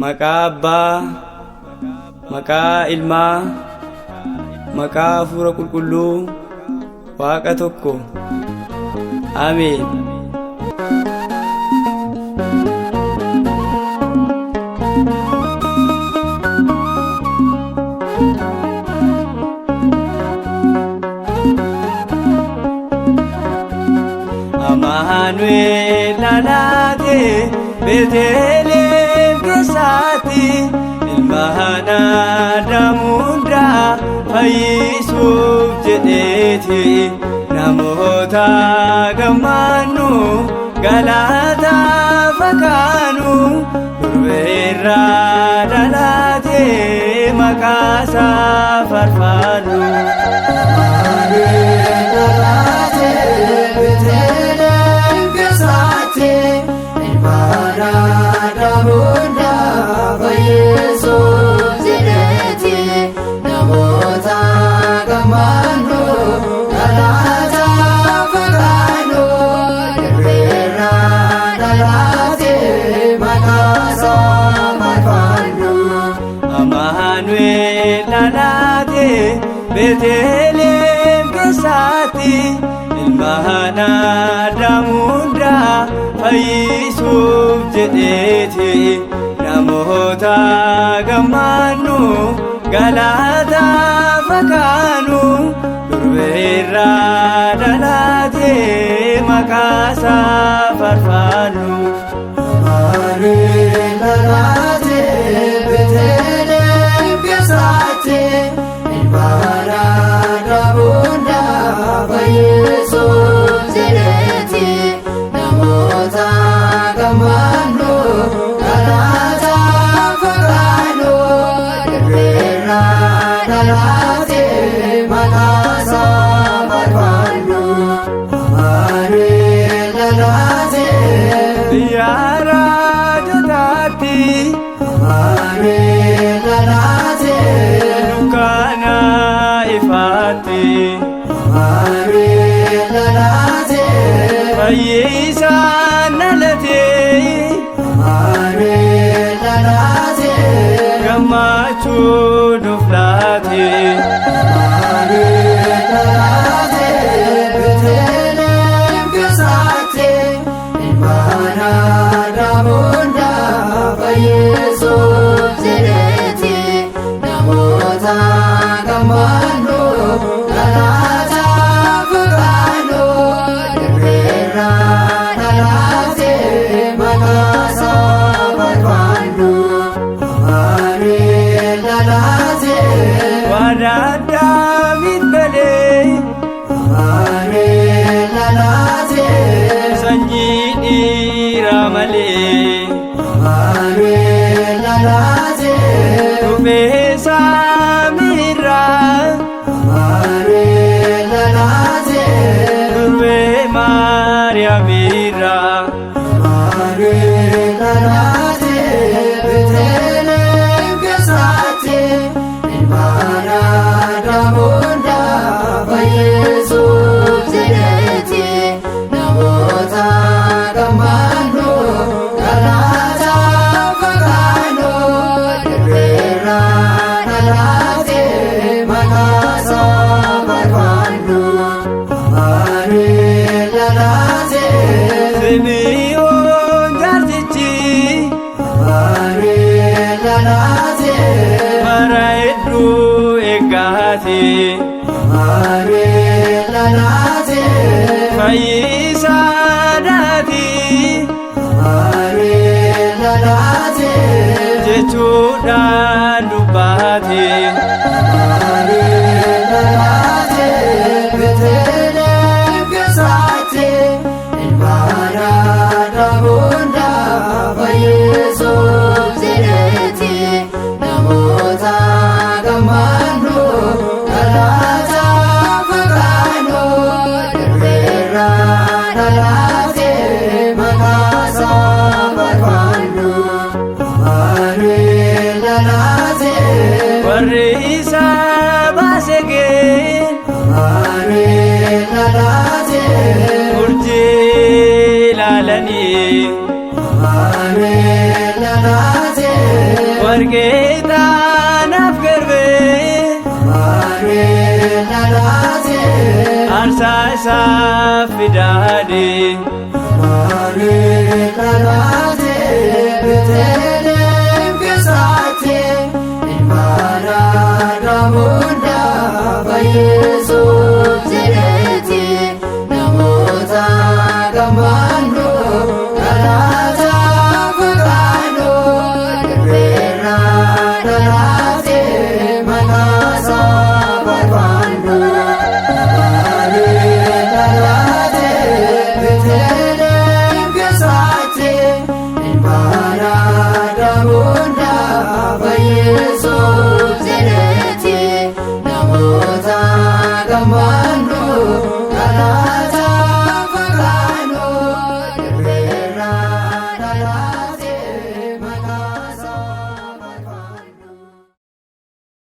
Maqaa Abbaa, maqaa Ilmaa, maqaa Hafuura Qulqulluu, Waaqa tokko. Ameen. Amaanu'eel dhalaate Beetlehem keessatti, ilma Aadaam hundaa fayyisuuf jedheeti. Namoota gammaannu galataaf akaanu, durbeerraa dhalaate maqaasaa faarfannu. Amaanu'eel dhalaate Beetlehem keessatti, ilma Aadaam hundaa fayyisuuf jedheeti. Namoota gammaannu galataaf akaanu, durbeerraa dhalaate maqaasaa faarfannu. Amaanu'eel dhalaate Beetlehem keessatti, ilma Aadaam hundaa fayyisuuf jedheeti. Namoota gammaannu galataaf akaanu, durbeerraa dhalaate maqaasaa faarfannu. Amaanu'eel dhalaate Beetlehem keessatti, ilma Aadaam hundaa fayyisuuf jedheeti. Namoota gammaannu galataaf akaanu, durbeerraa dhalaate maqaasaa faarfannu. Amaanu'eel dhalaate Biyya raajotaatti, Amaanu'eel dhalaate dukkaana ifaatti, Amaanu'eel dhalaate fayyisaan dhalatee. Amaanu'eel dhalaate Gammachuu nuuf laate. Amaanu'eel dhalaate Beetlehem keessatti, ilma Aadaam hundaa fayyisuuf jedheeti. Namoota gammaannu galataaf akaanu, durbeerraa dhalaate maqaasaa faarfannu. Amaanu'eel dhalaate Waadaaddaamiin malee Amaanu'eel dhalaate sanyii dhiiraa malee, Amaanu'eel dhalaate dhufee samiirraa Amaanu'eel dhalaate durbee Maariyaamiirraa. Amaanu'eel dhalaate Beetlehem keessatti, ilma Aadaam hundaa fayyisuuf jedheeti. Namoota gammaannu galataaf akaanu, durbeerraa dhalaate maqaasaa faarfannu. Amaanu'eel dhalaate Simi'oon jaartichi Amaanu'eel dhalaate bara hedduu eeggaate. Amaanu'eel dhalaate Fayyisaadhaati Amaanu'eel dhalaate jechuudhaan dubbaate. Amaanu'eel dhalaate Beetlehem keessatti, ilma Aadaam hundaa fayyisuuf jedheeti. Namoota gammaannu galataaf akaanu, durbeerraa dhalaate maqaasaa faarfannu. Amaanu'eel dhalaate Warri isa baase gee Amaanu'eel dhalaate urjii ilaalanii Amaanu'eel dhalaate argeetaanaaf garbee Amaree lalaatee aarsaa isaaf fidaadee Amaree lalaatee Beetlehem keessaatee ilmaana namoota Yesuus jedheetii namoota gammaannoo galaataa fagaannoo darbeera lalaatee mataasaa barbaannoo Amaree lalaatee Beetlehem keessaatee ilmaana namoota Yesuus